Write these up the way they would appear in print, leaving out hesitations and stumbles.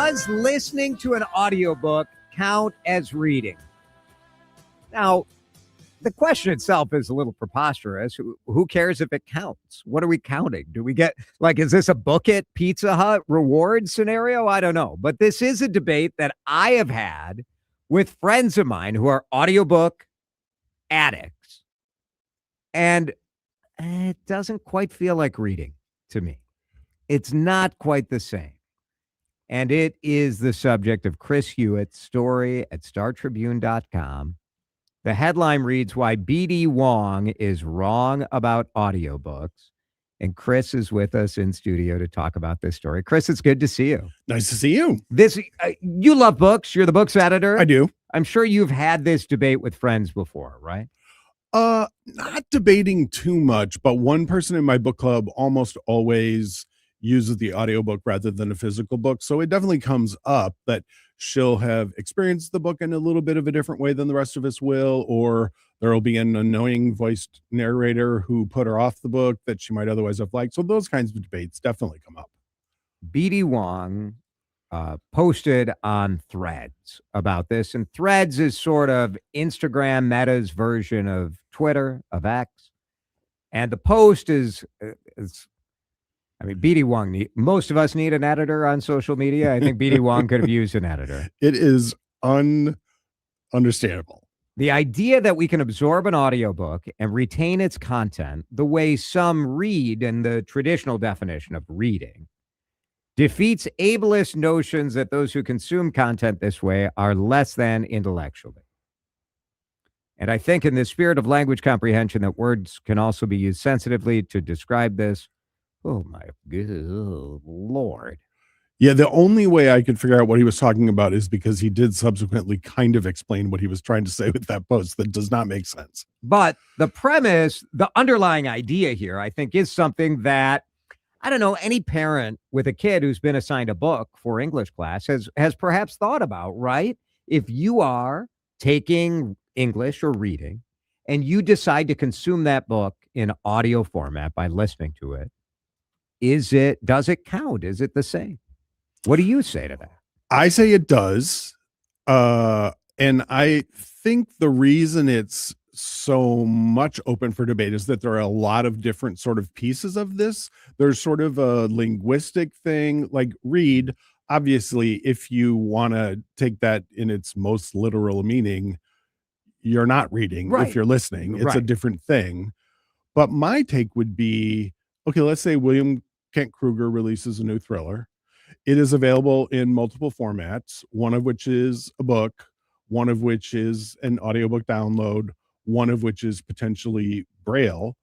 Does listening to an audiobook count as reading? Now, the question itself is a little preposterous. Who cares if it counts? What are we counting? Do we get, is this a book it Pizza Hut reward scenario? I don't know. But this is a debate that I have had with friends of mine who are audiobook addicts. And it doesn't quite feel like reading to me. It's not quite the same. And it is the subject of Chris Hewitt's story at StarTribune.com. The headline reads, Why B.D. Wong is Wrong About Audiobooks. And Chris is with us in studio to talk about this story. Chris, it's good to see you. Nice to see you. You love books. You're the books editor. I do. I'm sure you've had this debate with friends before, right? Not debating too much, but one person in my book club almost always uses the audiobook rather than a physical book. So it definitely comes up that she'll have experienced the book in a little bit of a different way than the rest of us will, or there will be an annoying voiced narrator who put her off the book that she might otherwise have liked. So those kinds of debates definitely come up. B.D. Wong posted on Threads about this, and Threads is sort of Instagram Meta's version of Twitter, of X. And the post is B.D. Wong, most of us need an editor on social media. I think B.D. Wong could have used an editor. It is understandable. The idea that we can absorb an audiobook and retain its content the way some read in the traditional definition of reading defeats ableist notions that those who consume content this way are less than intellectually. And I think in the spirit of language comprehension that words can also be used sensitively to describe this. Oh, my good Lord. Yeah, the only way I could figure out what he was talking about is because he did subsequently kind of explain what he was trying to say with that post. That does not make sense. But the premise, the underlying idea here, I think, is something that, I don't know, any parent with a kid who's been assigned a book for English class has perhaps thought about, right? If you are taking English or reading and you decide to consume that book in audio format by listening to it, does it count? Is it the same? What do you say to that? I say it does. And I think the reason it's so much open for debate is that there are a lot of different sort of pieces of this. There's sort of a linguistic thing, like read. Obviously, if you want to take that in its most literal meaning, you're not reading. Right. If you're listening, it's Right. a different thing. But my take would be, okay, let's say William Kent Kruger releases a new thriller. It is available in multiple formats, one of which is a book, one of which is an audiobook download, one of which is potentially Braille.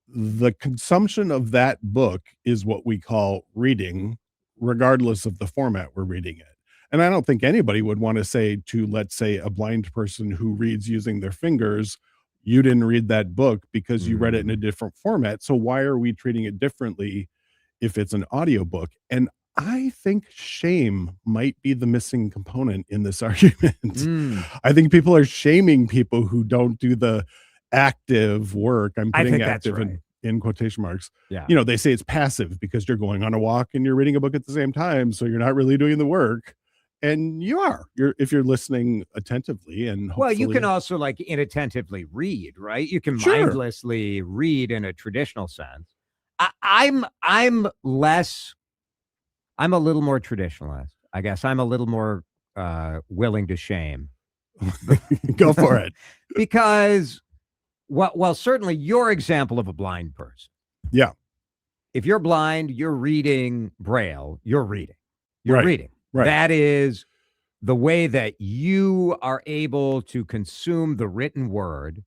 The consumption of that book is what we call reading, regardless of the format we're reading it. And I don't think anybody would want to say to, let's say, a blind person who reads using their fingers, you didn't read that book because you read it in a different format. So why are we treating it differently if it's an audiobook? And I think shame might be the missing component in this argument. I think people are shaming people who don't do the active work. I'm putting active in quotation marks. Yeah. You know, they say it's passive because you're going on a walk and you're reading a book at the same time. So you're not really doing the work. And you are, if you're listening attentively. And well, you can also inattentively read, right? You can Sure. mindlessly read in a traditional sense. I'm a little more traditionalist, I guess. I'm a little more willing to shame. Go for it. Because, well, certainly your example of a blind person. Yeah. If you're blind, you're reading Braille, you're reading. You're Right. reading. Right. That is the way that you are able to consume the written word.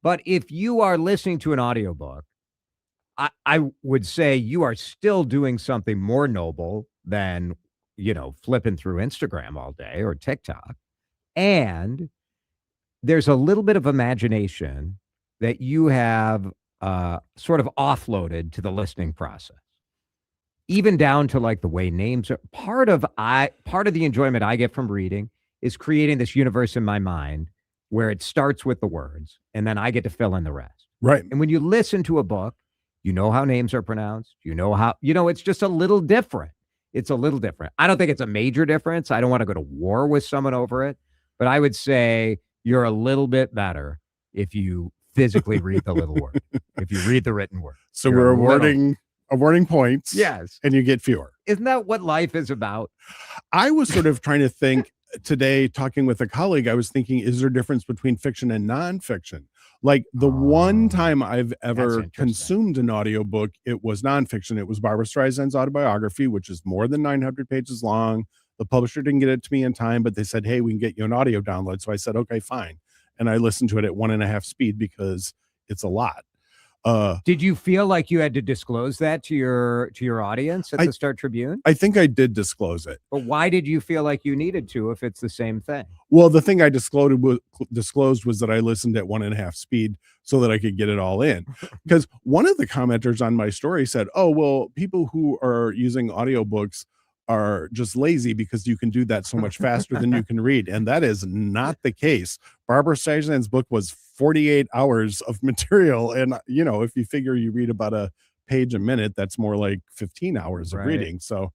But if you are listening to an audiobook, I would say you are still doing something more noble than, flipping through Instagram all day or TikTok. And there's a little bit of imagination that you have sort of offloaded to the listening process. Even down to the way names are part of the enjoyment I get from reading is creating this universe in my mind where it starts with the words and then I get to fill in the rest. Right. And when you listen to a book, you know how names are pronounced. You know how, it's just a little different. it's a little different. I don't think it's a major difference. I don't want to go to war with someone over it, but I would say you're a little bit better if you physically read the little word, if you read the written word. So You're we're a awarding points. Yes. And you get fewer. Isn't that what life is about? I was sort of trying to think today, talking with a colleague, I was thinking, is there a difference between fiction and nonfiction? Like the one time I've ever consumed an audiobook, it was nonfiction. It was Barbara Streisand's autobiography, which is more than 900 pages long. The publisher didn't get it to me in time, but they said, hey, we can get you an audio download. So I said, okay, fine. And I listened to it at 1.5 speed because it's a lot. Did you feel like you had to disclose that to your audience at the Star Tribune? I think I did disclose it. But why did you feel like you needed to if it's the same thing? Well, the thing I disclosed was that I listened at 1.5 speed so that I could get it all in. Because one of the commenters on my story said, oh, well, people who are using audiobooks are just lazy because you can do that so much faster than you can read. And that is not the case. Barbara Streisand's book was 48 hours of material. And, if you figure you read about a page a minute, that's more like 15 hours of reading. So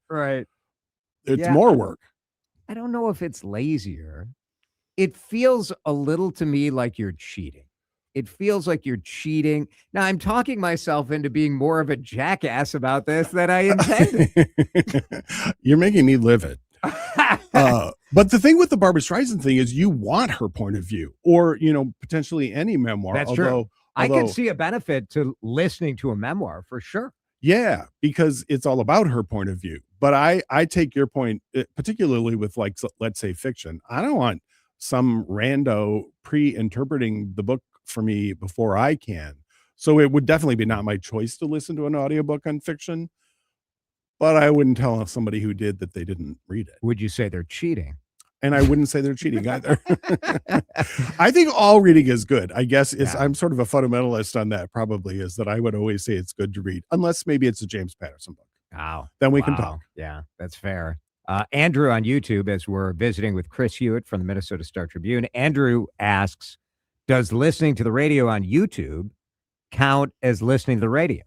it's more work. I don't know if it's lazier. It feels a little to me like you're cheating. It feels like you're cheating. Now, I'm talking myself into being more of a jackass about this than I intended. You're making me livid. But the thing with the Barbara Streisand thing is you want her point of view or, potentially any memoir. That's true. I can see a benefit to listening to a memoir for sure. Yeah, because it's all about her point of view. But I take your point, particularly with let's say fiction. I don't want some rando pre-interpreting the book for me before I can. So it would definitely be not my choice to listen to an audiobook on fiction, but I wouldn't tell somebody who did that they didn't read it. Would you say they're cheating? And I wouldn't say they're cheating either. I think all reading is good. I guess I'm sort of a fundamentalist on that, probably, is that I would always say it's good to read, unless maybe it's a James Patterson book. Wow. Then we can talk. Yeah, that's fair. Andrew on YouTube, as we're visiting with Chris Hewitt from the Minnesota Star Tribune, Andrew asks, does listening to the radio on YouTube count as listening to the radio?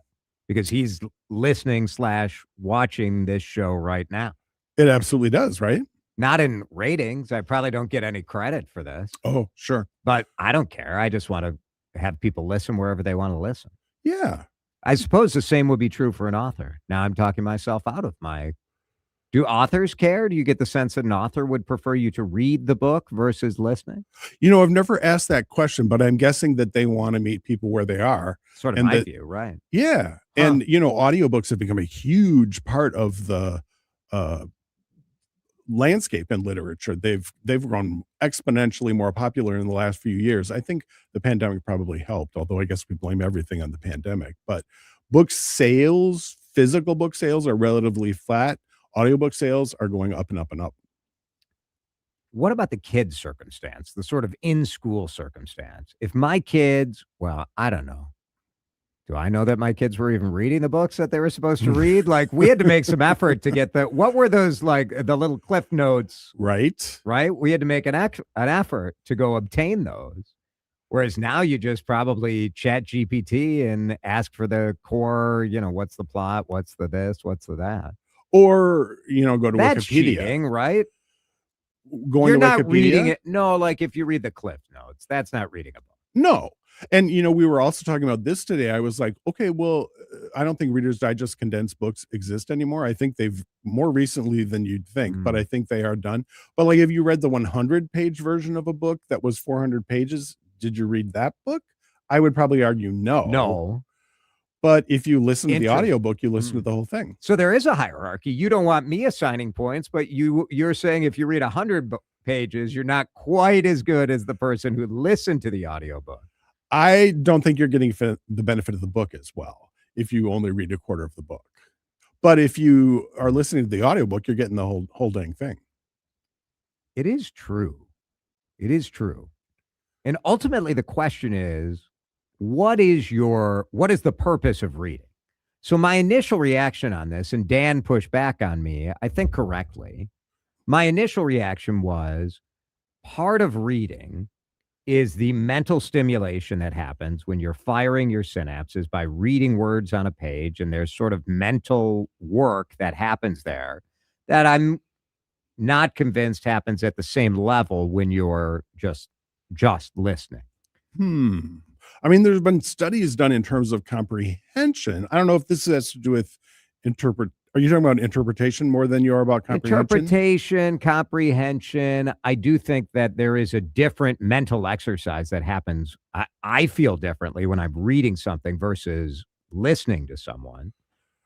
Because he's listening/watching this show right now. It absolutely does, right? Not in ratings. I probably don't get any credit for this. Oh, sure. But I don't care. I just want to have people listen wherever they want to listen. Yeah. I suppose the same would be true for an author. Now I'm talking myself out of my... Do authors care? Do you get the sense that an author would prefer you to read the book versus listening? I've never asked that question, but I'm guessing that they want to meet people where they are. Sort of my view, right? Yeah. Huh. And, audiobooks have become a huge part of the landscape in literature. They've grown exponentially more popular in the last few years. I think the pandemic probably helped, although I guess we blame everything on the pandemic. But physical book sales are relatively flat. Audiobook sales are going up and up and up. What about the kids' circumstance, the sort of in-school circumstance? If my kids, well, I don't know. Do I know that my kids were even reading the books that they were supposed to read? Like, we had to make some effort to get what were those, like, the little cliff notes? Right. We had to make an effort to go obtain those. Whereas now you just probably chat GPT and ask for the core, what's the plot? What's the this? What's the that? Or, go to That's Wikipedia. Cheating, right? You're not reading it. No, like if you read the cliff notes, that's not reading a book. No. And, we were also talking about this today. I was like, okay, well, I don't think Reader's Digest condensed books exist anymore. I think they've more recently than you'd think, but I think they are done. But like, if you read the 100-page version of a book that was 400 pages, did you read that book? I would probably argue no. No. But if you listen to the audiobook, you listen to the whole thing. So there is a hierarchy. You don't want me assigning points, but you're saying if you read 100 pages, you're not quite as good as the person who listened to the audiobook. I don't think you're getting the benefit of the book as well if you only read a quarter of the book. But if you are listening to the audiobook, you're getting the whole dang thing. It is true. It is true. And ultimately the question is, what is the purpose of reading? So my initial reaction on this, and Dan pushed back on me, I think correctly, my initial reaction was part of reading is the mental stimulation that happens when you're firing your synapses by reading words on a page, and there's sort of mental work that happens there that I'm not convinced happens at the same level when you're just listening. I mean, there's been studies done in terms of comprehension. I don't know if this has to do with Are you talking about interpretation more than you are about comprehension? Interpretation, comprehension. I do think that there is a different mental exercise that happens. I feel differently when I'm reading something versus listening to someone.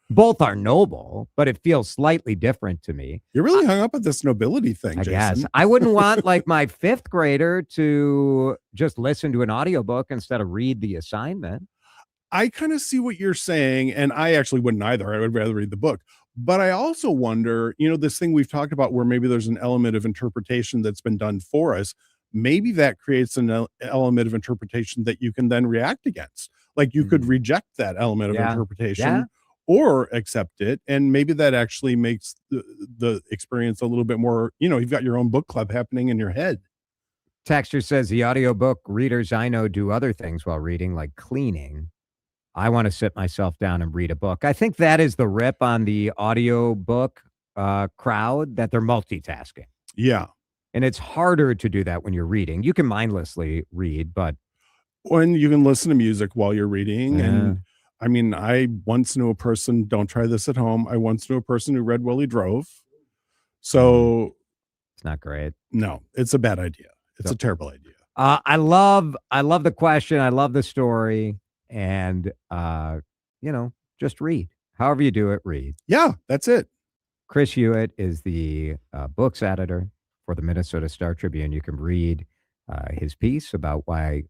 Both are noble, but it feels slightly different to me. You're really hung up on this nobility thing, I Jason. guess I wouldn't want like my fifth grader to just listen to an audiobook instead of read the assignment. I kind of see what you're saying, and I actually wouldn't either. I would rather read the book. But I also wonder, this thing we've talked about where maybe there's an element of interpretation that's been done for us. Maybe that creates an element of interpretation that you can then react against. Like you could reject that element of interpretation or accept it. And maybe that actually makes the experience a little bit more, you've got your own book club happening in your head. Texture says the audiobook readers I know do other things while reading, like cleaning. I want to sit myself down and read a book. I think that is the rip on the audiobook crowd, that they're multitasking. Yeah. And it's harder to do that when you're reading. You can mindlessly read, but when you can listen to music while you're reading. And I mean, I once knew a person, don't try this at home. I once knew a person who read while he drove. So it's not great. No, it's a bad idea. It's a terrible idea. I love the question. I love the story. And, just read. However you do it, read. Yeah, that's it. Chris Hewitt is the books editor for the Minnesota Star Tribune. You can read his piece about why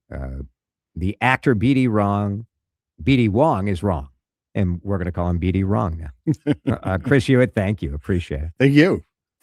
the actor B.D. Wong is wrong. And we're going to call him B.D. Wrong now. Chris Hewitt, thank you. Appreciate it. Thank you.